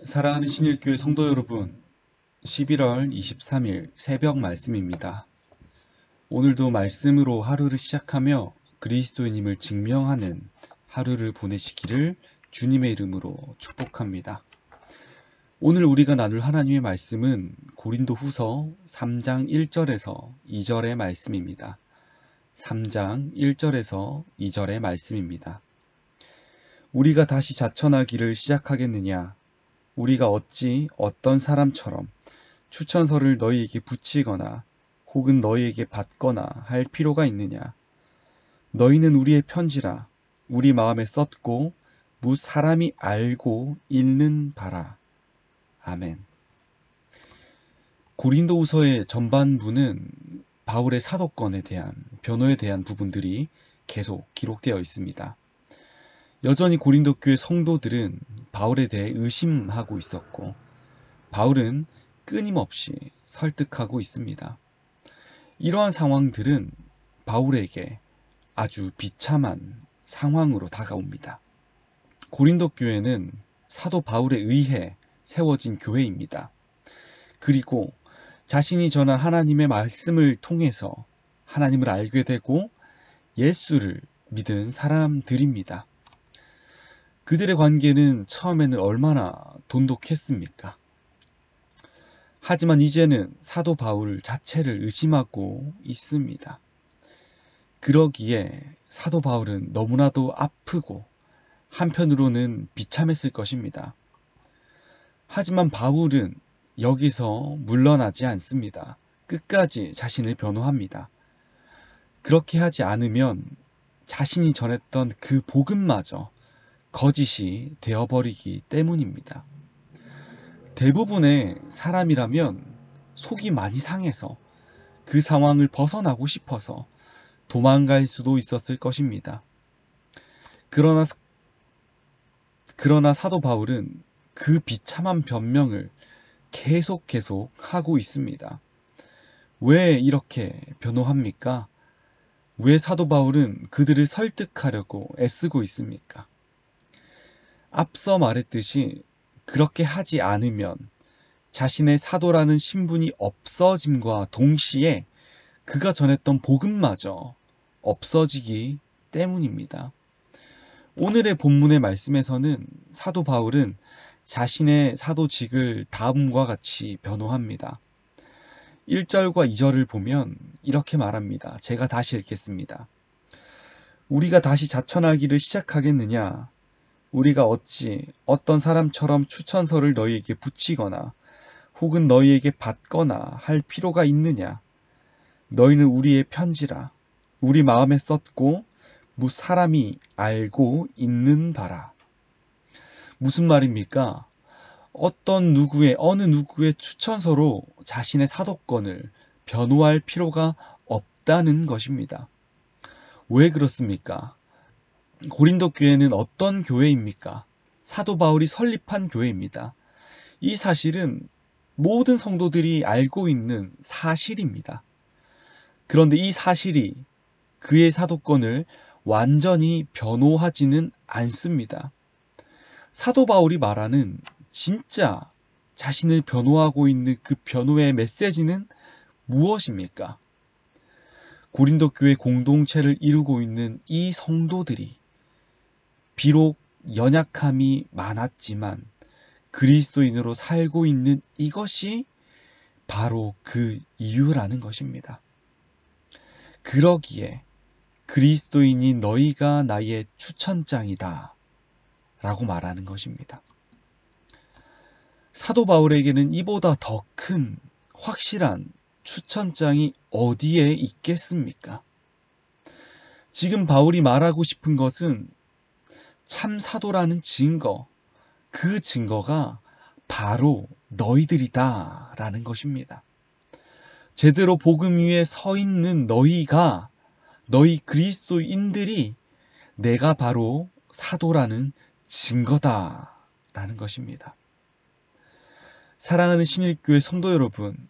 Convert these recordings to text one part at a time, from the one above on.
사랑하는 신일교회 성도 여러분, 11월 23일 새벽 말씀입니다. 오늘도 말씀으로 하루를 시작하며 그리스도인임을 증명하는 하루를 보내시기를 주님의 이름으로 축복합니다. 오늘 우리가 나눌 하나님의 말씀은 고린도후서 3장 1절에서 2절의 말씀입니다. 3장 1절에서 2절의 말씀입니다. 우리가 다시 자천하기를 시작하겠느냐? 우리가 어찌 어떤 사람처럼 추천서를 너희에게 붙이거나 혹은 너희에게 받거나 할 필요가 있느냐? 너희는 우리의 편지라 우리 마음에 썼고 무 사람이 알고 읽는 바라. 아멘. 고린도후서의 전반부는 바울의 사도권에 대한 변호에 대한 부분들이 계속 기록되어 있습니다. 여전히 고린도 교회 성도들은 바울에 대해 의심하고 있었고 바울은 끊임없이 설득하고 있습니다. 이러한 상황들은 바울에게 아주 비참한 상황으로 다가옵니다. 고린도 교회는 사도 바울에 의해 세워진 교회입니다. 그리고 자신이 전한 하나님의 말씀을 통해서 하나님을 알게 되고 예수를 믿은 사람들입니다. 그들의 관계는 처음에는 얼마나 돈독했습니까? 하지만 이제는 사도 바울 자체를 의심하고 있습니다. 그러기에 사도 바울은 너무나도 아프고 한편으로는 비참했을 것입니다. 하지만 바울은 여기서 물러나지 않습니다. 끝까지 자신을 변호합니다. 그렇게 하지 않으면 자신이 전했던 그 복음마저 거짓이 되어버리기 때문입니다. 대부분의 사람이라면 속이 많이 상해서 그 상황을 벗어나고 싶어서 도망갈 수도 있었을 것입니다. 그러나 사도 바울은 그 비참한 변명을 계속 하고 있습니다. 왜 이렇게 변호합니까? 왜 사도 바울은 그들을 설득하려고 애쓰고 있습니까? 앞서 말했듯이 그렇게 하지 않으면 자신의 사도라는 신분이 없어짐과 동시에 그가 전했던 복음마저 없어지기 때문입니다. 오늘의 본문의 말씀에서는 사도 바울은 자신의 사도직을 다음과 같이 변호합니다. 1절과 2절을 보면 이렇게 말합니다. 제가 다시 읽겠습니다. 우리가 다시 자천하기를 시작하겠느냐? 우리가 어찌 어떤 사람처럼 추천서를 너희에게 붙이거나 혹은 너희에게 받거나 할 필요가 있느냐? 너희는 우리의 편지라 우리 마음에 썼고 무 사람이 알고 있는 바라. 무슨 말입니까? 어느 누구의 추천서로 자신의 사도권을 변호할 필요가 없다는 것입니다. 왜 그렇습니까? 고린도 교회는 어떤 교회입니까? 사도 바울이 설립한 교회입니다. 이 사실은 모든 성도들이 알고 있는 사실입니다. 그런데 이 사실이 그의 사도권을 완전히 변호하지는 않습니다. 사도 바울이 말하는 진짜 자신을 변호하고 있는 그 변호의 메시지는 무엇입니까? 고린도 교회 공동체를 이루고 있는 이 성도들이 비록 연약함이 많았지만 그리스도인으로 살고 있는 이것이 바로 그 이유라는 것입니다. 그러기에 그리스도인이 너희가 나의 추천장이다 라고 말하는 것입니다. 사도 바울에게는 이보다 더 큰 확실한 추천장이 어디에 있겠습니까? 지금 바울이 말하고 싶은 것은 참 사도라는 증거, 그 증거가 바로 너희들이다 라는 것입니다. 제대로 복음 위에 서 있는 너희 그리스도인들이 내가 바로 사도라는 증거다 라는 것입니다. 사랑하는 신일교회 성도 여러분,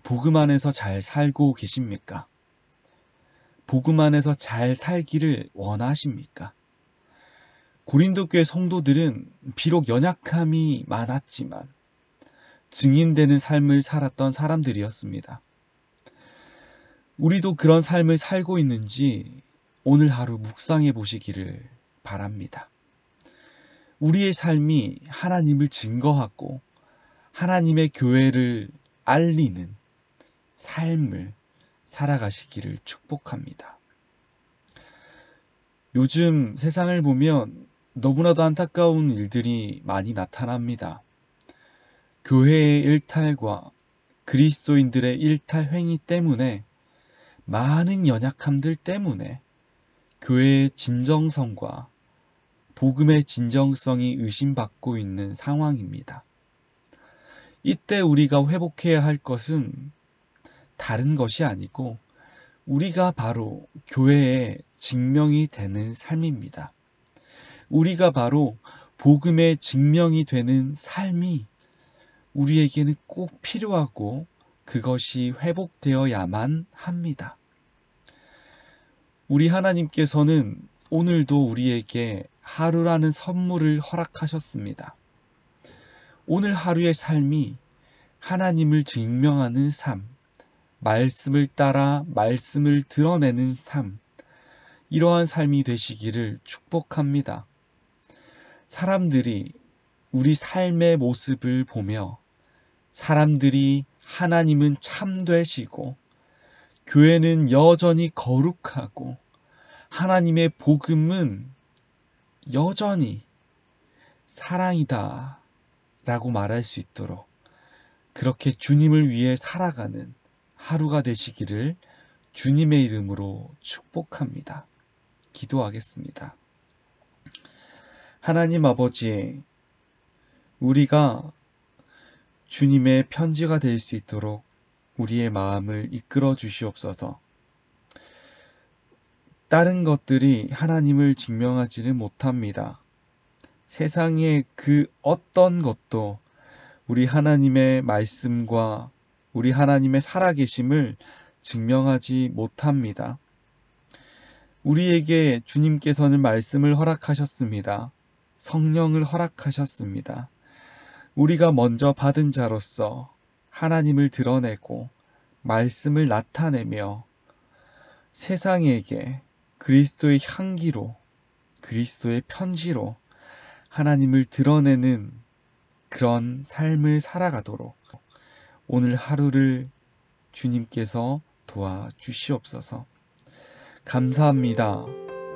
복음 안에서 잘 살고 계십니까? 복음 안에서 잘 살기를 원하십니까? 고린도 교회 성도들은 비록 연약함이 많았지만 증인되는 삶을 살았던 사람들이었습니다. 우리도 그런 삶을 살고 있는지 오늘 하루 묵상해 보시기를 바랍니다. 우리의 삶이 하나님을 증거하고 하나님의 교회를 알리는 삶을 살아가시기를 축복합니다. 요즘 세상을 보면 너무나도 안타까운 일들이 많이 나타납니다. 교회의 일탈과 그리스도인들의 일탈 행위 때문에, 많은 연약함들 때문에 교회의 진정성과 복음의 진정성이 의심받고 있는 상황입니다. 이때 우리가 회복해야 할 것은 다른 것이 아니고 우리가 바로 교회의 증명이 되는 삶입니다. 우리가 바로 복음의 증명이 되는 삶이 우리에게는 꼭 필요하고 그것이 회복되어야만 합니다. 우리 하나님께서는 오늘도 우리에게 하루라는 선물을 허락하셨습니다. 오늘 하루의 삶이 하나님을 증명하는 삶, 말씀을 따라 말씀을 드러내는 삶, 이러한 삶이 되시기를 축복합니다. 사람들이 우리 삶의 모습을 보며 사람들이 하나님은 참되시고 교회는 여전히 거룩하고 하나님의 복음은 여전히 사랑이다 라고 말할 수 있도록 그렇게 주님을 위해 살아가는 하루가 되시기를 주님의 이름으로 축복합니다. 기도하겠습니다. 하나님 아버지, 우리가 주님의 편지가 될 수 있도록 우리의 마음을 이끌어 주시옵소서. 다른 것들이 하나님을 증명하지는 못합니다. 세상의 그 어떤 것도 우리 하나님의 말씀과 우리 하나님의 살아계심을 증명하지 못합니다. 우리에게 주님께서는 말씀을 허락하셨습니다. 성령을 허락하셨습니다. 우리가 먼저 받은 자로서 하나님을 드러내고 말씀을 나타내며 세상에게 그리스도의 향기로, 그리스도의 편지로 하나님을 드러내는 그런 삶을 살아가도록 오늘 하루를 주님께서 도와주시옵소서. 감사합니다.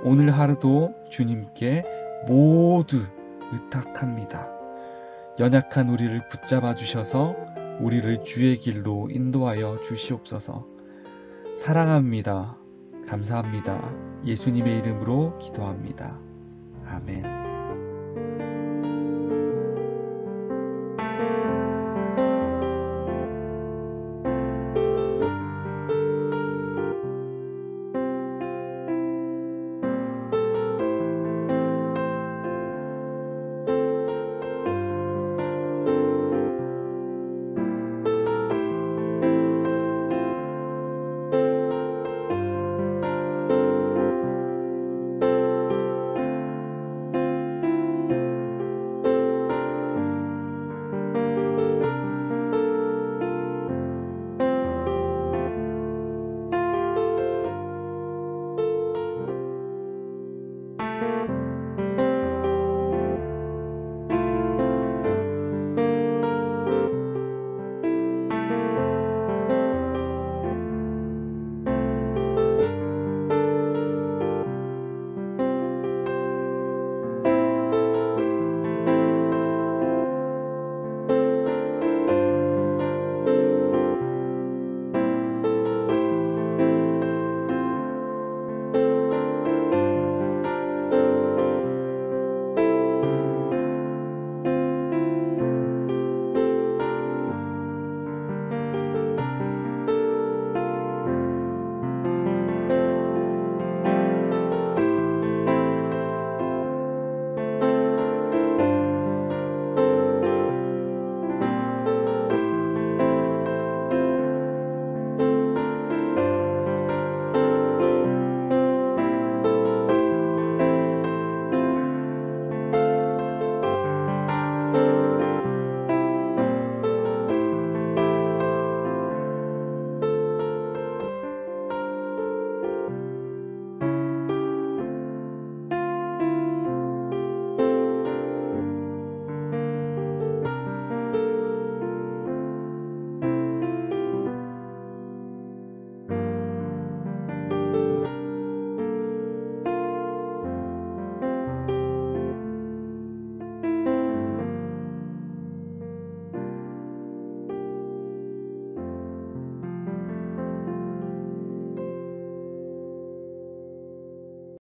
오늘 하루도 주님께 모두 의탁합니다. 연약한 우리를 붙잡아 주셔서 우리를 주의 길로 인도하여 주시옵소서. 사랑합니다. 감사합니다. 예수님의 이름으로 기도합니다. 아멘.